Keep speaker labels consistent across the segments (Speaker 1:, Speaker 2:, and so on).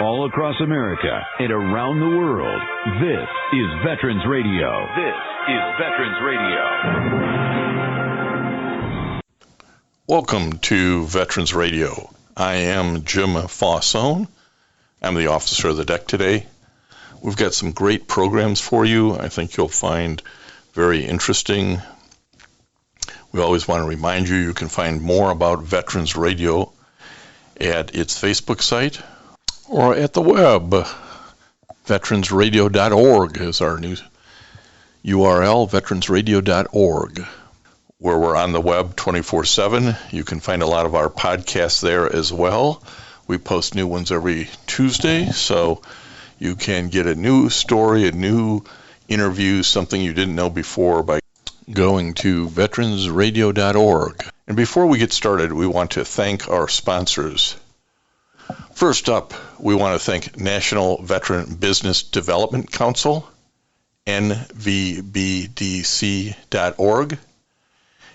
Speaker 1: all across America and around the world. This is Veterans Radio. This is Veterans Radio.
Speaker 2: Welcome to Veterans Radio. I am Jim Fossone. I'm the officer of the deck today. We've got some great programs for you. I think you'll find very interesting. We always want to remind you can find more about Veterans Radio at its Facebook site or at the web. Veteransradio.org is our new URL, veteransradio.org, where we're on the web 24/7. You can find a lot of our podcasts there as well. We post new ones every Tuesday, so you can get a new story, a new interview, something you didn't know before by going to veteransradio.org. And before we get started, we want to thank our sponsors. First up, we want to thank National Veteran Business Development Council, nvbdc.org.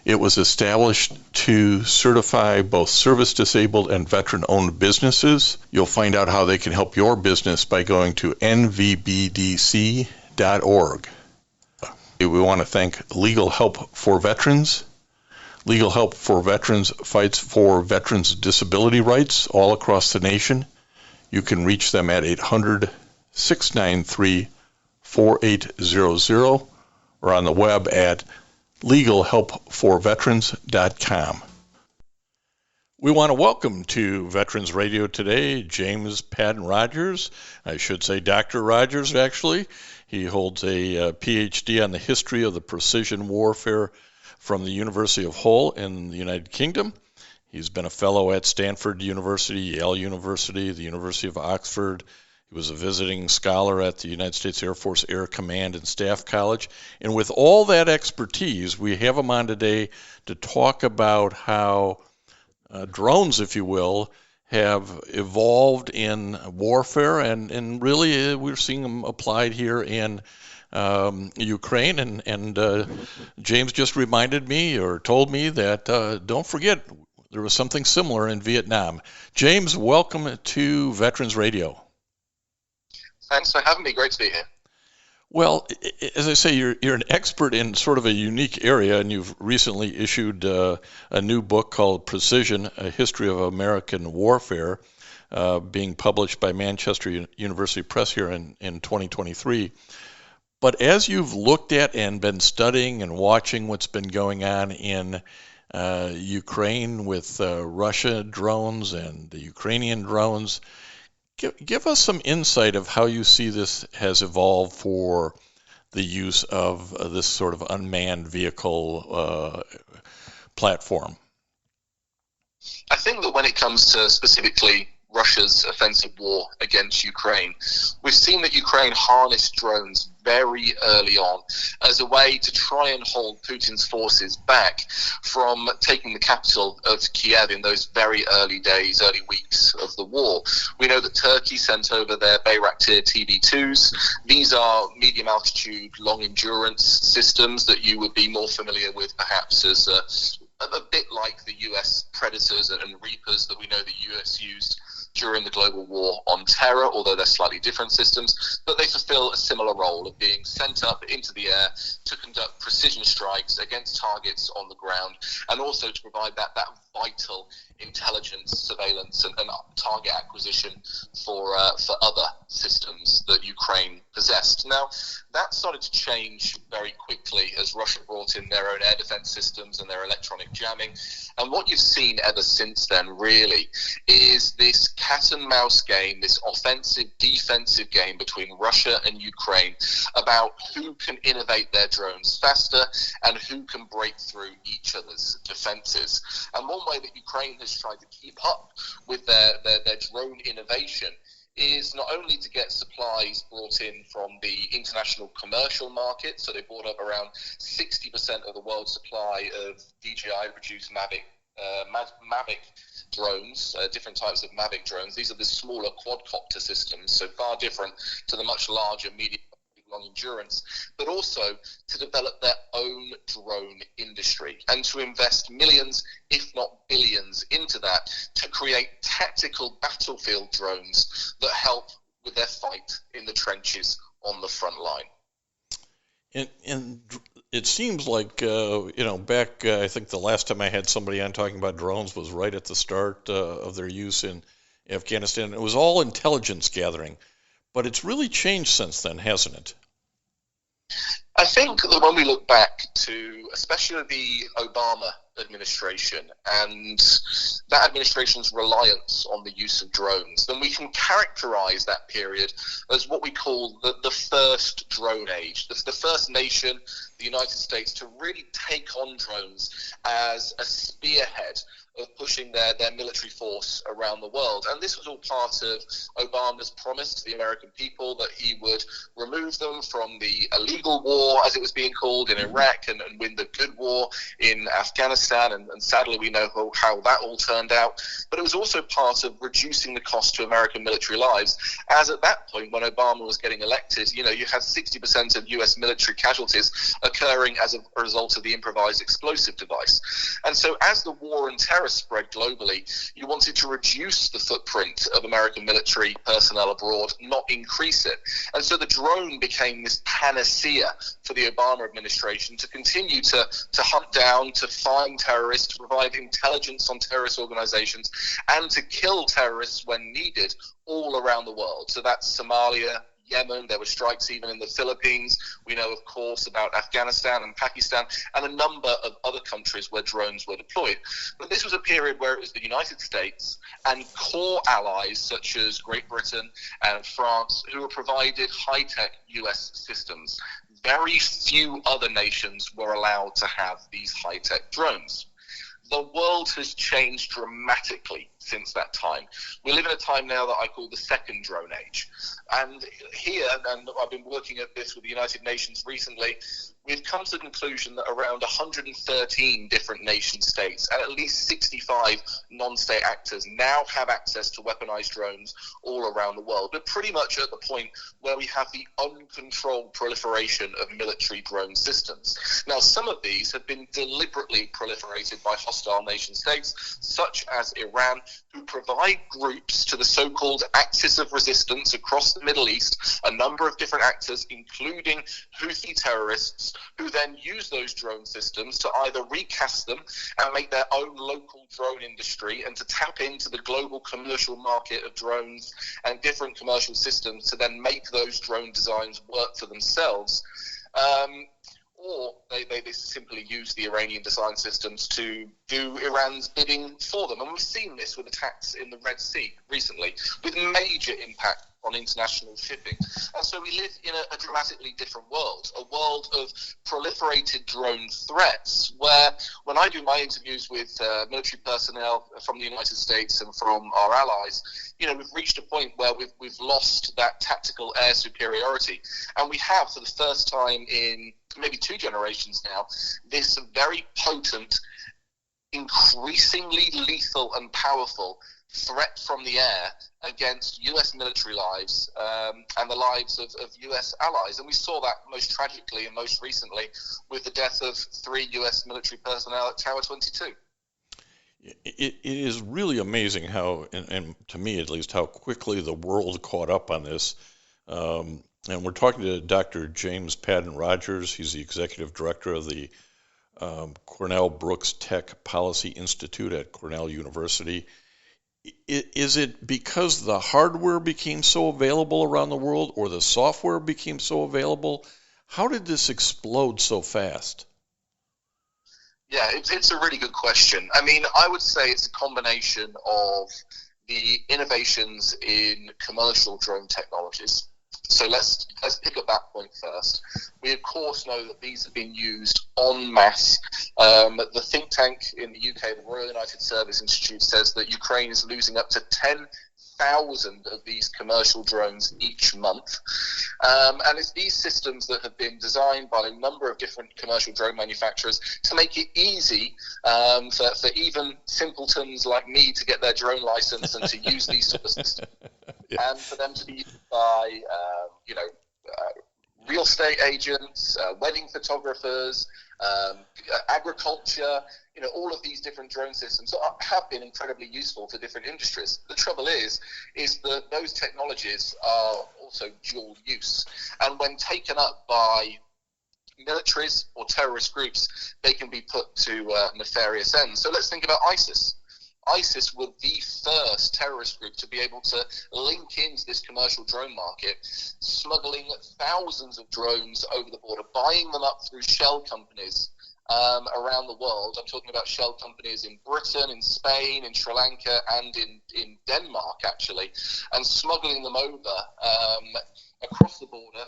Speaker 2: It was established to certify both service-disabled and veteran-owned businesses. You'll find out how they can help your business by going to nvbdc.org. We want to thank Legal Help for Veterans. Legal Help for Veterans fights for veterans' disability rights all across the nation. You can reach them at 800-693-4800 or on the web at legalhelpforveterans.com. We want to welcome to Veterans Radio today James Patton Rogers. I should say Dr. Rogers, actually. He holds a PhD on the history of the precision warfare from the University of Hull in the United Kingdom. He's been a fellow at Stanford University, Yale University, the University of Oxford. He was a visiting scholar at the United States Air Force Air Command and Staff College. And with all that expertise, we have him on today to talk about how drones, if you will, have evolved in warfare, and really we're seeing them applied here in Ukraine. And James just reminded me or told me that don't forget there was something similar in Vietnam. James, welcome to Veterans Radio.
Speaker 3: Thanks for having me. Great to be here.
Speaker 2: Well, as I say, you're an expert in sort of a unique area, and you've recently issued a new book called Precision, A History of American Warfare, being published by Manchester University Press here in 2023. But as you've looked at and been studying and watching what's been going on in Ukraine with Russia drones and the Ukrainian drones, give us some insight of how you see this has evolved for the use of this sort of unmanned vehicle platform.
Speaker 3: I think that when it comes to specifically Russia's offensive war against Ukraine, we've seen that Ukraine harnessed drones very early on as a way to try and hold Putin's forces back from taking the capital of Kiev in those very early days, early weeks of the war. We know that Turkey sent over their Bayraktar TB2s. These are medium altitude, long endurance systems that you would be more familiar with perhaps as a bit like the US Predators and Reapers that we know the US used during the global war on terror, although they're slightly different systems, but they fulfill a similar role of being sent up into the air to conduct precision strikes against targets on the ground, and also to provide that vital intelligence, surveillance, and target acquisition for other systems that Ukraine possessed. Now, that started to change very quickly as Russia brought in their own air defense systems and their electronic jamming. And what you've seen ever since then, really, is this cat and mouse game, this offensive-defensive game between Russia and Ukraine about who can innovate their drones faster and who can break through each other's defenses. And one way that Ukraine has tried to keep up with their drone innovation is not only to get supplies brought in from the international commercial market, so they brought up around 60% of the world's supply of DJI-produced Mavic drones, different types of Mavic drones. These are the smaller quadcopter systems, so far different to the much larger medium long endurance, but also to develop their own drone industry and to invest millions, if not billions, into that to create tactical battlefield drones that help with their fight in the trenches on the front line.
Speaker 2: And it seems like, back, I think the last time I had somebody on talking about drones was right at the start of their use in Afghanistan. It was all intelligence gathering, but it's really changed since then, hasn't it?
Speaker 3: I think that when we look back to especially the Obama administration and that administration's reliance on the use of drones, then we can characterize that period as what we call the first drone age, the first nation, the United States, to really take on drones as a spearhead of pushing their military force around the world. And this was all part of Obama's promise to the American people that he would remove them from the illegal war, as it was being called, in Iraq and win the good war in Afghanistan. And sadly, we know how that all turned out. But it was also part of reducing the cost to American military lives, as at that point, when Obama was getting elected, you had 60% of U.S. military casualties occurring as a result of the improvised explosive device. And so as the war on terror spread globally, you wanted to reduce the footprint of American military personnel abroad, not increase it. And so the drone became this panacea for the Obama administration to continue to hunt down, to find terrorists, to provide intelligence on terrorist organizations, and to kill terrorists when needed all around the world. So that's Somalia, Yemen, there were strikes even in the Philippines. We know, of course, about Afghanistan and Pakistan and a number of other countries where drones were deployed. But this was a period where it was the United States and core allies such as Great Britain and France who were provided high-tech US systems. Very few other nations were allowed to have these high-tech drones. The world has changed dramatically since that time. We live in a time now that I call the second drone age. And here, and I've been working at this with the United Nations recently, we've come to the conclusion that around 113 different nation states and at least 65 non-state actors now have access to weaponized drones all around the world. We're pretty much at the point where we have the uncontrolled proliferation of military drone systems. Now, some of these have been deliberately proliferated by hostile nation states, such as Iran, who provide groups to the so-called Axis of Resistance across the Middle East, a number of different actors, including Houthi terrorists, who then use those drone systems to either recast them and make their own local drone industry and to tap into the global commercial market of drones and different commercial systems to then make those drone designs work for themselves. Or they simply use the Iranian design systems to do Iran's bidding for them. And we've seen this with attacks in the Red Sea recently, with major impact on international shipping. And so we live in a dramatically different world, a world of proliferated drone threats, where when I do my interviews with military personnel from the United States and from our allies, we've reached a point where we've lost that tactical air superiority. And we have, for the first time in maybe 2 generations now, this very potent, increasingly lethal and powerful threat from the air against US military lives and the lives of US allies. And we saw that most tragically and most recently with the death of 3 US military personnel at Tower 22.
Speaker 2: It is really amazing how, and to me at least, how quickly the world caught up on this. And we're talking to Dr. James Padden Rogers. He's the executive director of the Cornell Brooks Tech Policy Institute at Cornell University. Is it because the hardware became so available around the world, or the software became so available? How did this explode so fast?
Speaker 3: Yeah, it's a really good question. I mean, I would say it's a combination of the innovations in commercial drone technologies. So let's pick up that point first. We, of course, know that these have been used en masse. The think tank in the UK, the Royal United Service Institute, says that Ukraine is losing up to 10,000 of these commercial drones each month. And it's these systems that have been designed by a number of different commercial drone manufacturers to make it easy for even simpletons like me to get their drone license and to use these sort of systems. Yeah. And for them to be used by, real estate agents, wedding photographers, agriculture. all of these different drone systems have been incredibly useful for different industries. The trouble is that those technologies are also dual use, and when taken up by militaries or terrorist groups, they can be put to nefarious ends. So let's think about ISIS. ISIS were the first terrorist group to be able to link into this commercial drone market, smuggling thousands of drones over the border, buying them up through shell companies around the world. I'm talking about shell companies in Britain, in Spain, in Sri Lanka, and in Denmark, actually, and smuggling them over across the border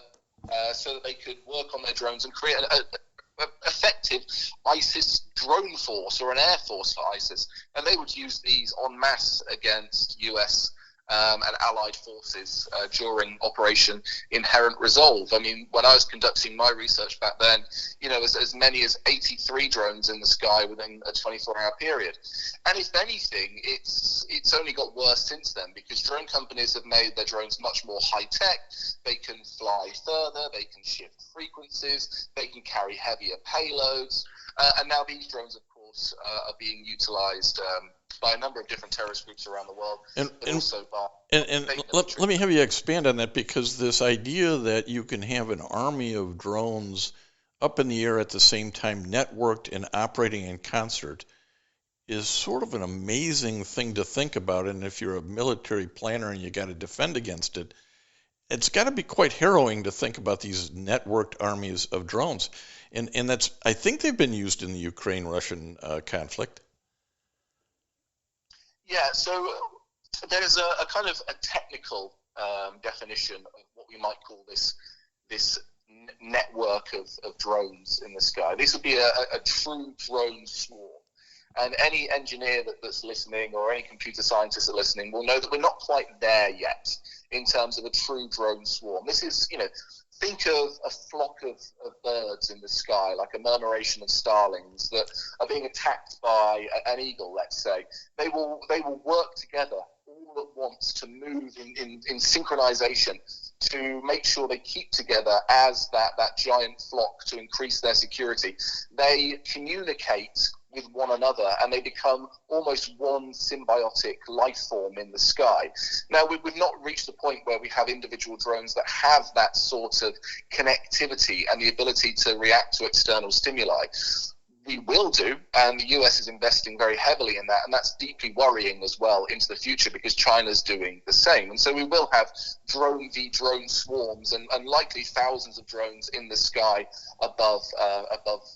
Speaker 3: so that they could work on their drones and create an effective ISIS drone force or an air force for ISIS. And they would use these en masse against US and allied forces during Operation Inherent Resolve. I mean, when I was conducting my research back then, as many as 83 drones in the sky within a 24-hour period. And if anything, it's only got worse since then, because drone companies have made their drones much more high-tech. They can fly further, they can shift frequencies, they can carry heavier payloads, and now these drones, of course, are being utilized by a number of different terrorist groups around the world,
Speaker 2: let me have you expand on that, because this idea that you can have an army of drones up in the air at the same time, networked and operating in concert, is sort of an amazing thing to think about. And if you're a military planner and you got to defend against it, it's got to be quite harrowing to think about these networked armies of drones. And that's, I think they've been used in the Ukraine-Russian conflict.
Speaker 3: Yeah, so there's a kind of a technical definition of what we might call this network of drones in the sky. This would be a true drone swarm. And any engineer that's listening, or any computer scientist that's listening, will know that we're not quite there yet in terms of a true drone swarm. This is, think of a flock of birds in the sky, like a murmuration of starlings that are being attacked by an eagle, let's say. They will work together all at once to move in synchronization to make sure they keep together as that giant flock to increase their security. They communicate with one another, and they become almost one symbiotic life form in the sky. Now, we've not reached the point where we have individual drones that have that sort of connectivity and the ability to react to external stimuli. We will do, and the US is investing very heavily in that, and that's deeply worrying as well into the future, because China's doing the same. And so we will have drone v drone swarms, and likely thousands of drones in the sky above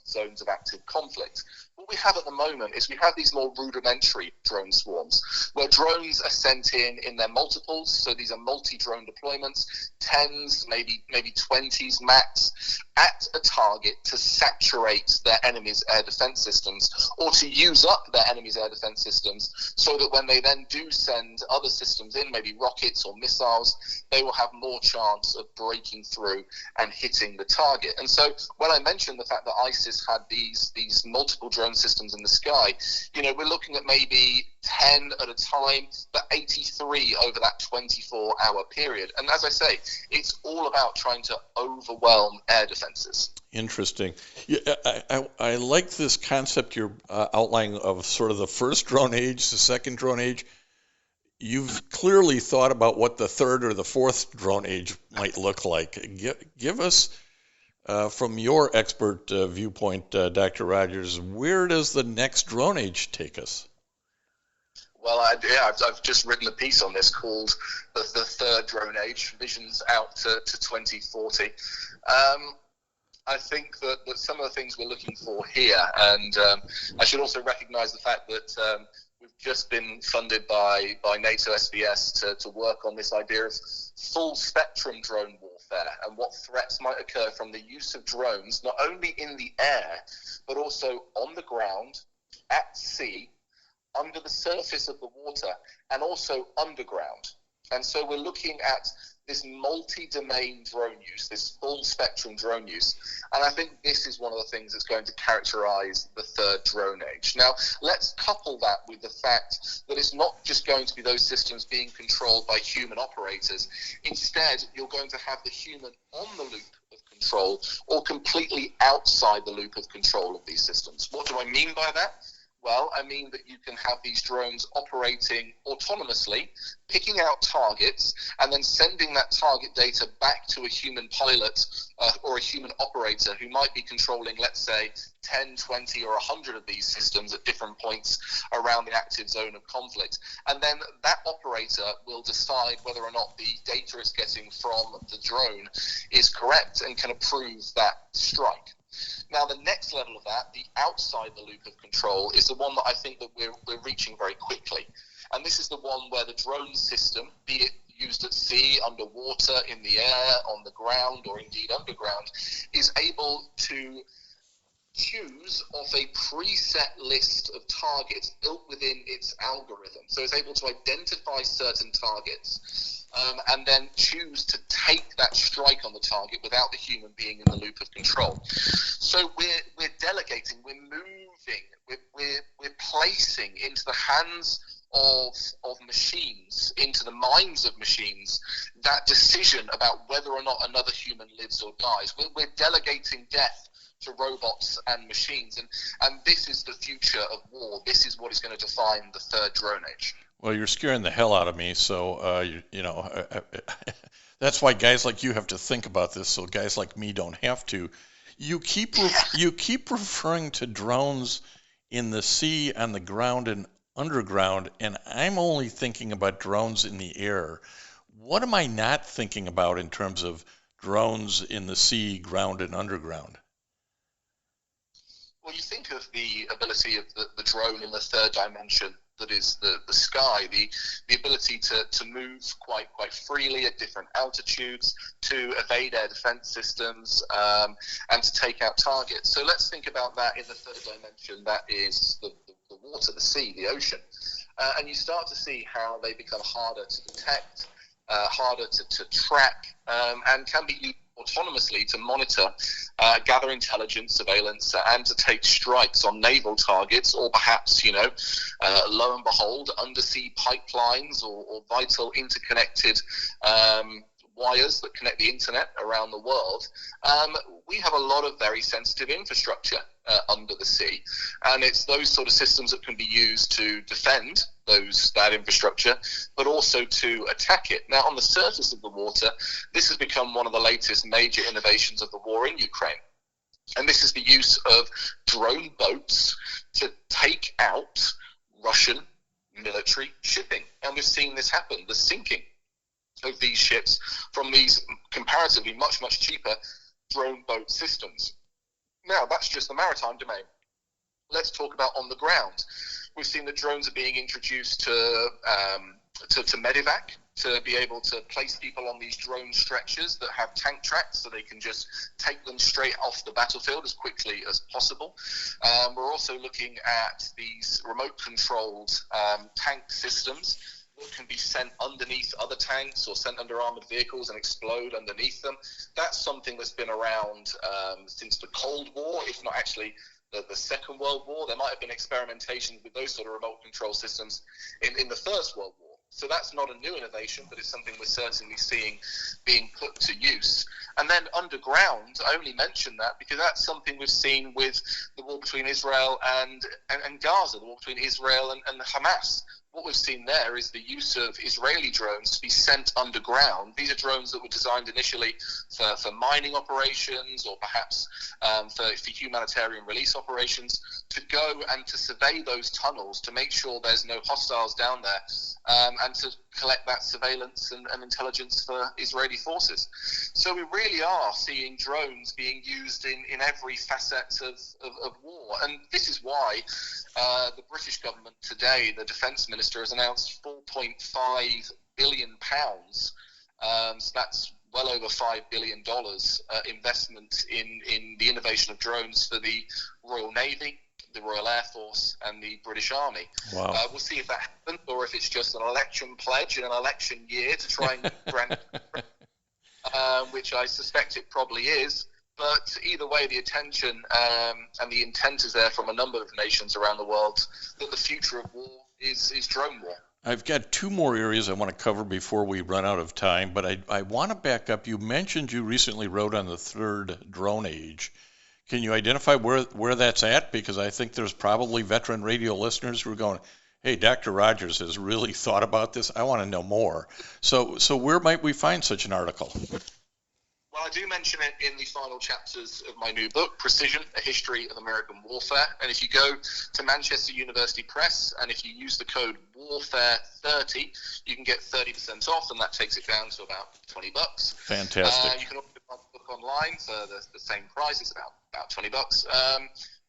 Speaker 3: zones of active conflict. What we have at the moment is we have these more rudimentary drone swarms, where drones are sent in their multiples. So these are multi-drone deployments, 10s, maybe 20s max, at a target to saturate their enemy's air defense systems, or to use up their enemy's air defense systems, so that when they then do send other systems in, maybe rockets or missiles, they will have more chance of breaking through and hitting the target. And so when I mentioned the fact that ISIS had these multiple drone systems in the sky, we're looking at maybe 10 at a time, but 83 over that 24-hour period. And as I say, it's all about trying to overwhelm air defenses.
Speaker 2: Interesting. Yeah, I like this concept you're outlining of sort of the first drone age, the second drone age. You've clearly thought about what the third or the fourth drone age might look like. Give us, from your expert viewpoint, Dr. Rogers, where does the next drone age take us?
Speaker 3: Well, I've just written a piece on this called the Third Drone Age, Visions Out to 2040. I think that some of the things we're looking for here, and I should also recognize the fact that we've just been funded by NATO SVS to work on this idea of full spectrum drone warfare and what threats might occur from the use of drones, not only in the air, but also on the ground, at sea, under the surface of the water, and also underground. And so we're looking at this multi-domain drone use, this full-spectrum drone use. And I think this is one of the things that's going to characterize the third drone age. Now, let's couple that with the fact that it's not just going to be those systems being controlled by human operators. Instead, you're going to have the human on the loop of control, or completely outside the loop of control of these systems. What do I mean by that? Well, I mean that you can have these drones operating autonomously, picking out targets, and then sending that target data back to a human pilot or a human operator who might be controlling, let's say, 10, 20, or 100 of these systems at different points around the active zone of conflict. And then that operator will decide whether or not the data it's getting from the drone is correct and can approve that strike. Now, the next level of that, the outside the loop of control, is the one that I think that we're reaching very quickly. And this is the one where the drone system, be it used at sea, underwater, in the air, on the ground, or indeed underground, is able to choose off a preset list of targets built within its algorithm. So it's able to identify certain targets and then choose to take that strike on the target without the human being in the loop of control. So we're delegating, we're moving, we're placing into the hands of machines, into the minds of machines, that decision about whether or not another human lives or dies. We're delegating death to robots and machines, and this is the future of war. This is what is going to define the third drone age.
Speaker 2: Well, you're scaring the hell out of me, so that's why guys like you have to think about this, so guys like me don't have to. You keep referring to drones in the sea, on the ground, and underground, and I'm only thinking about drones in the air. What am I not thinking about in terms of drones in the sea, ground, and underground?
Speaker 3: Well, you think of the ability of the drone in the third dimension, that is the sky, the ability to move quite freely at different altitudes, to evade air defense systems, and to take out targets. So let's think about that in the third dimension. That is the water, the sea, the ocean. And you start to see how they become harder to detect, harder to track, and can be used autonomously to monitor, gather intelligence, surveillance, and to take strikes on naval targets, or perhaps, lo and behold, undersea pipelines or vital interconnected wires that connect the internet around the world. We have a lot of very sensitive infrastructure under the sea, and it's those sort of systems that can be used to defend that infrastructure, but also to attack it. Now, on the surface of the water, this has become one of the latest major innovations of the war in Ukraine. And this is the use of drone boats to take out Russian military shipping. And we've seen this happen, the sinking of these ships from these comparatively much cheaper drone boat systems. Now, that's just the maritime domain. Let's talk about on the ground. We've seen that drones are being introduced to medevac, to be able to place people on these drone stretchers that have tank tracks, so they can just take them straight off the battlefield as quickly as possible. We're also looking at these remote-controlled tank systems that can be sent underneath other tanks or sent under armored vehicles and explode underneath them. That's something that's been around since the Cold War, if not actually the Second World War. There might have been experimentations with those sort of remote control systems in the First World War. So that's not a new innovation, but it's something we're certainly seeing being put to use. And then underground, I only mention that because that's something we've seen with the war between Israel and Gaza, the war between Israel and Hamas. What we've seen there is the use of Israeli drones to be sent underground. These are drones that were designed initially for mining operations, or perhaps for humanitarian release operations, to go and to survey those tunnels to make sure there's no hostiles down there, and to collect that surveillance and intelligence for Israeli forces. So we really are seeing drones being used in every facet of war. And this is why the British government today, the Defence Minister, has announced £4.5 billion. So that's well over $5 billion investment in the innovation of drones for the Royal Navy, the Royal Air Force, and the British Army.
Speaker 2: Wow.
Speaker 3: We'll see if that happens, or if it's just an election pledge in an election year to try and grant, which I suspect it probably is. But either way, the attention and the intent is there from a number of nations around the world that the future of war is drone war.
Speaker 2: I've got two more areas I want to cover before we run out of time, but I want to back up. You mentioned you recently wrote on the third drone age. Can you identify where that's at? Because I think there's probably veteran radio listeners who are going, hey, Dr. Rogers has really thought about this. I want to know more. So where might we find such an article?
Speaker 3: Well, I do mention it in the final chapters of my new book, Precision, A History of American Warfare. And if you go to Manchester University Press, and if you use the code Warfare30, you can get 30% off, and that takes it down to about $20.
Speaker 2: Fantastic.
Speaker 3: You can also buy the book online for the same price. It's about $20.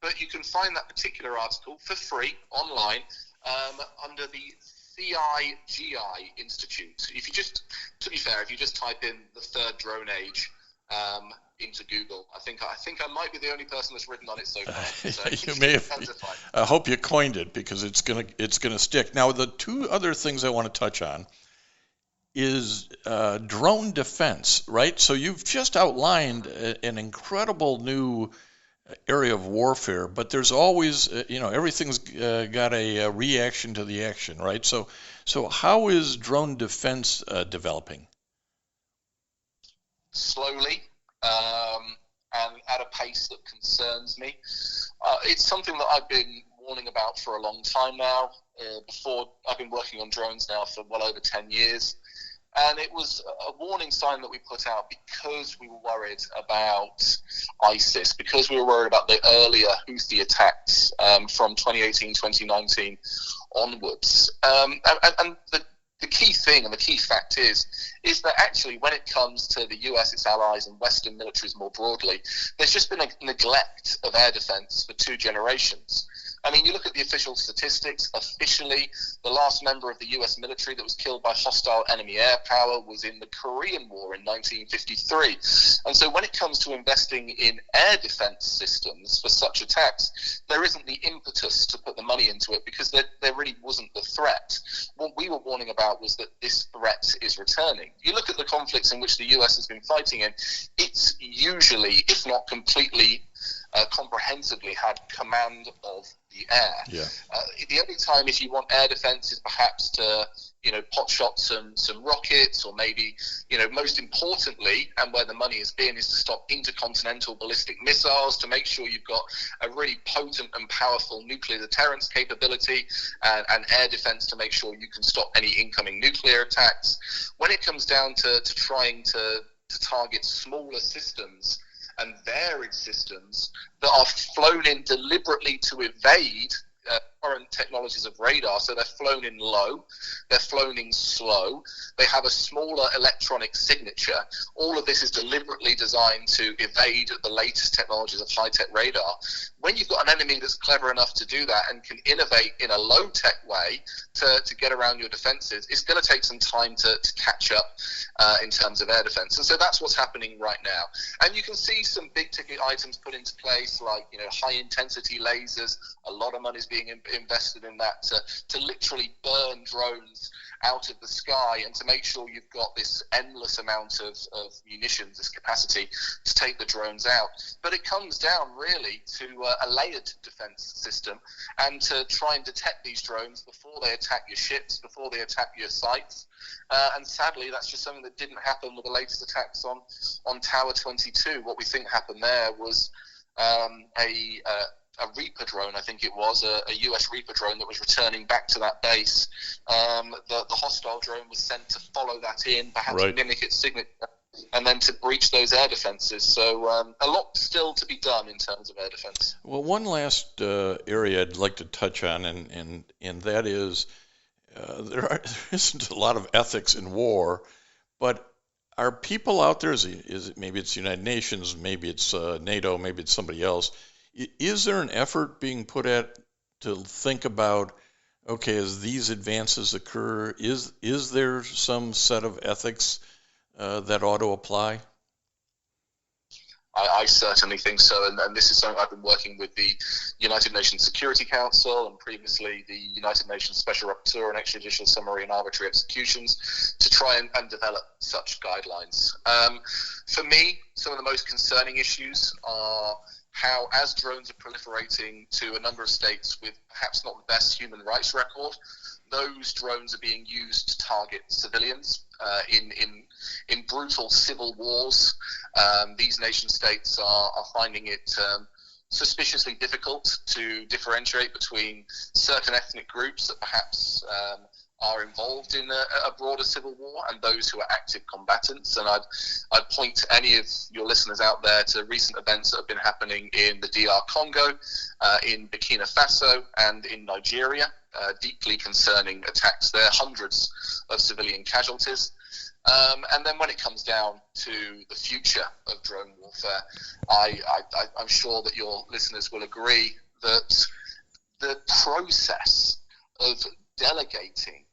Speaker 3: But you can find that particular article for free online under the CIGI Institute. If you just, to be fair, if you just type in the third drone age into Google, I think I might be the only person that's written on it so far. So
Speaker 2: you may have. I hope you coined it, because it's gonna stick. Now, the two other things I want to touch on is drone defense, right? So you've just outlined an incredible new area of warfare, but there's always, everything's got a reaction to the action, right? So how is drone defense developing?
Speaker 3: Slowly, and at a pace that concerns me. It's something that I've been warning about for a long time now. Before, I've been working on drones now for well over 10 years. And it was a warning sign that we put out because we were worried about ISIS, because we were worried about the earlier Houthi attacks from 2018, 2019 onwards. And the key thing and the key fact is that actually when it comes to the US, its allies, and Western militaries more broadly, there's just been a neglect of air defense for 2 generations. I mean, you look at the official statistics. Officially, the last member of the US military that was killed by hostile enemy air power was in the Korean War in 1953. And so when it comes to investing in air defense systems for such attacks, there isn't the impetus to put the money into it because there really wasn't the threat. What we were warning about was that this threat is returning. You look at the conflicts in which the US has been fighting in, it's usually, if not completely, comprehensively had command of the air.
Speaker 2: Yeah.
Speaker 3: The only time if you want air defense is perhaps to, pot shot some rockets, or maybe, most importantly, and where the money has been, is to stop intercontinental ballistic missiles, to make sure you've got a really potent and powerful nuclear deterrence capability, and air defense to make sure you can stop any incoming nuclear attacks. When it comes down to trying to target smaller systems and varied systems that are flown in deliberately to evade current technologies of radar, so they're flown in low, they're flown in slow, they have a smaller electronic signature. All of this is deliberately designed to evade the latest technologies of high-tech radar. When you've got an enemy that's clever enough to do that and can innovate in a low-tech way to get around your defenses, it's going to take some time to catch up in terms of air defense. And so that's what's happening right now. And you can see some big-ticket items put into place, like high-intensity lasers. A lot of money is being invested in that to literally burn drones out of the sky, and to make sure you've got this endless amount of munitions, this capacity to take the drones out. But it comes down really to a layered defense system, and to try and detect these drones before they attack your ships, before they attack your sites. And sadly, that's just something that didn't happen with the latest attacks on Tower 22. What we think happened there was a Reaper drone, I think it was, a US Reaper drone that was returning back to that base. The hostile drone was sent to follow that in, perhaps mimic its signature, and then to breach those air defenses. So a lot still to be done in terms of air defense.
Speaker 2: Well, one last area I'd like to touch on, and that is there isn't a lot of ethics in war, but are people out there, is it maybe it's the United Nations, maybe it's NATO, maybe it's somebody else, is there an effort being put at to think about, okay, as these advances occur, is there some set of ethics that ought to apply?
Speaker 3: I certainly think so, and this is something I've been working with the United Nations Security Council and previously the United Nations Special Rapporteur on Extrajudicial Summary and Arbitrary Executions to try and develop such guidelines. For me, some of the most concerning issues are how, as drones are proliferating to a number of states with perhaps not the best human rights record, those drones are being used to target civilians in brutal civil wars. These nation states are finding it suspiciously difficult to differentiate between certain ethnic groups that perhaps are involved in a broader civil war and those who are active combatants. And I'd point any of your listeners out there to recent events that have been happening in the DR Congo, in Burkina Faso, and in Nigeria. Deeply concerning attacks there, hundreds of civilian casualties. And then when it comes down to the future of drone warfare, I'm sure that your listeners will agree that the process of delegating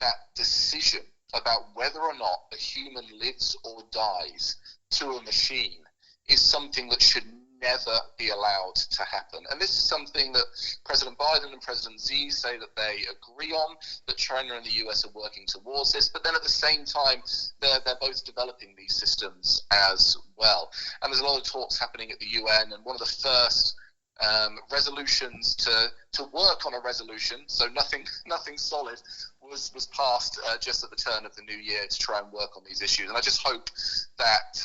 Speaker 3: that decision about whether or not a human lives or dies to a machine is something that should never be allowed to happen. And this is something that President Biden and President Xi say that they agree on, that China and the US are working towards this, but then at the same time, they're both developing these systems as well. And there's a lot of talks happening at the UN, and one of the first resolutions to work on a resolution, so nothing solid, was passed just at the turn of the new year to try and work on these issues. And I just hope that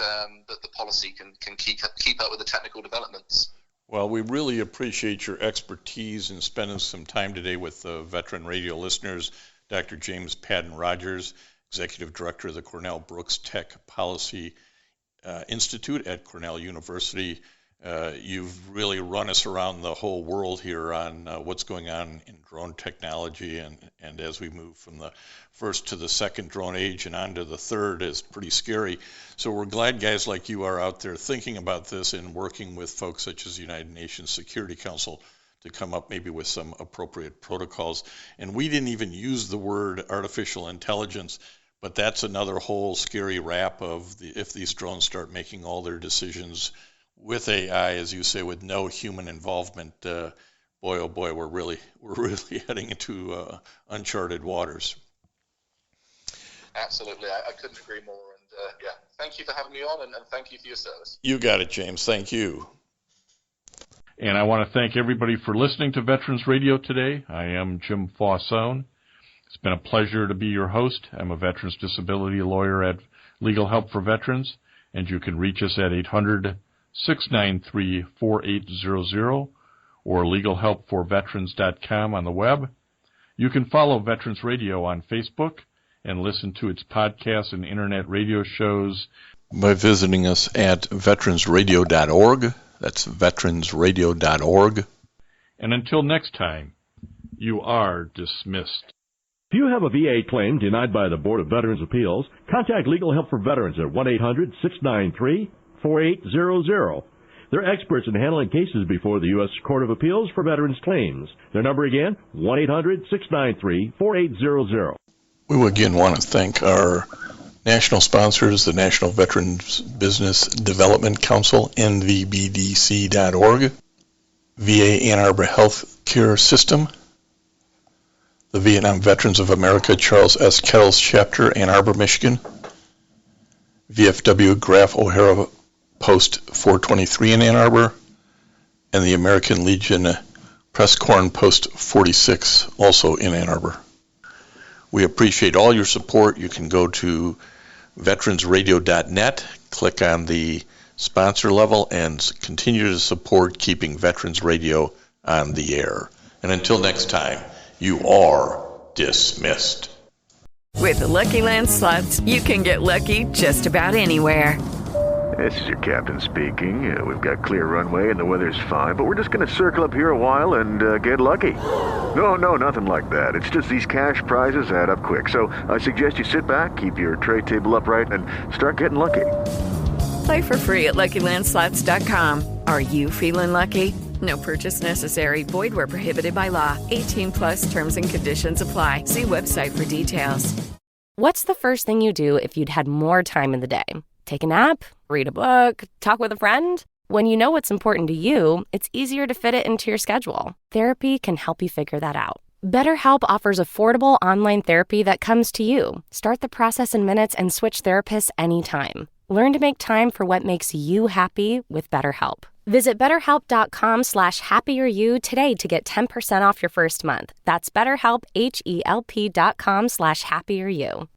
Speaker 3: that the policy can keep up with the technical developments.
Speaker 2: Well, we really appreciate your expertise in spending some time today with Veteran Radio listeners. Dr. James Padden Rogers, Executive Director of the Cornell Brooks Tech Policy Institute at Cornell University. You've really run us around the whole world here on what's going on in drone technology, and as we move from the first to the second drone age and on to the third is pretty scary. So we're glad guys like you are out there thinking about this and working with folks such as the United Nations Security Council to come up maybe with some appropriate protocols. And we didn't even use the word artificial intelligence, but that's another whole scary rap of if these drones start making all their decisions with AI, as you say, with no human involvement, boy, oh boy, we're really heading into uncharted waters.
Speaker 3: Absolutely, I couldn't agree more. And yeah, thank you for having me on, and thank you for your service.
Speaker 2: You got it, James. Thank you.
Speaker 4: And I want to thank everybody for listening to Veterans Radio today. I am Jim Faussone. It's been a pleasure to be your host. I'm a veterans disability lawyer at Legal Help for Veterans, and you can reach us at 800-693-4800 or legalhelpforveterans.com on the web. You can follow Veterans Radio on Facebook and listen to its podcasts and internet radio shows
Speaker 2: by visiting us at veteransradio.org. That's veteransradio.org.
Speaker 4: And until next time, you are dismissed.
Speaker 5: If you have a VA claim denied by the Board of Veterans' Appeals, contact Legal Help for Veterans at 1-800-693-4800. They're experts in handling cases before the U.S. Court of Appeals for Veterans Claims. Their number again, 1-800-693-4800.
Speaker 2: We again want to thank our national sponsors, the National Veterans Business Development Council, NVBDC.org, VA Ann Arbor Health Care System, the Vietnam Veterans of America Charles S. Kettles Chapter, Ann Arbor, Michigan, VFW Graf O'Hara Post 423 in Ann Arbor, and the American Legion Presscorn Post 46, also in Ann Arbor. We appreciate all your support. You can go to veteransradio.net, click on the sponsor level, and continue to support keeping Veterans Radio on the air. And until next time, you are dismissed.
Speaker 6: With the Lucky Land Slots, you can get lucky just about anywhere.
Speaker 7: This is your captain speaking. We've got clear runway and the weather's fine, but we're just going to circle up here a while and get lucky. No, nothing like that. It's just these cash prizes add up quick. So I suggest you sit back, keep your tray table upright, and start getting lucky.
Speaker 6: Play for free at LuckyLandSlots.com. Are you feeling lucky? No purchase necessary. Void where prohibited by law. 18+ terms and conditions apply. See website for details.
Speaker 8: What's the first thing you do if you'd had more time in the day? Take a nap? Read a book? Talk with a friend? When you know what's important to you, it's easier to fit it into your schedule. Therapy can help you figure that out. BetterHelp offers affordable online therapy that comes to you. Start the process in minutes and switch therapists anytime. Learn to make time for what makes you happy with BetterHelp. Visit BetterHelp.com/happieryou today to get 10% off your first month. That's BetterHelp, HELP.com/happieryou.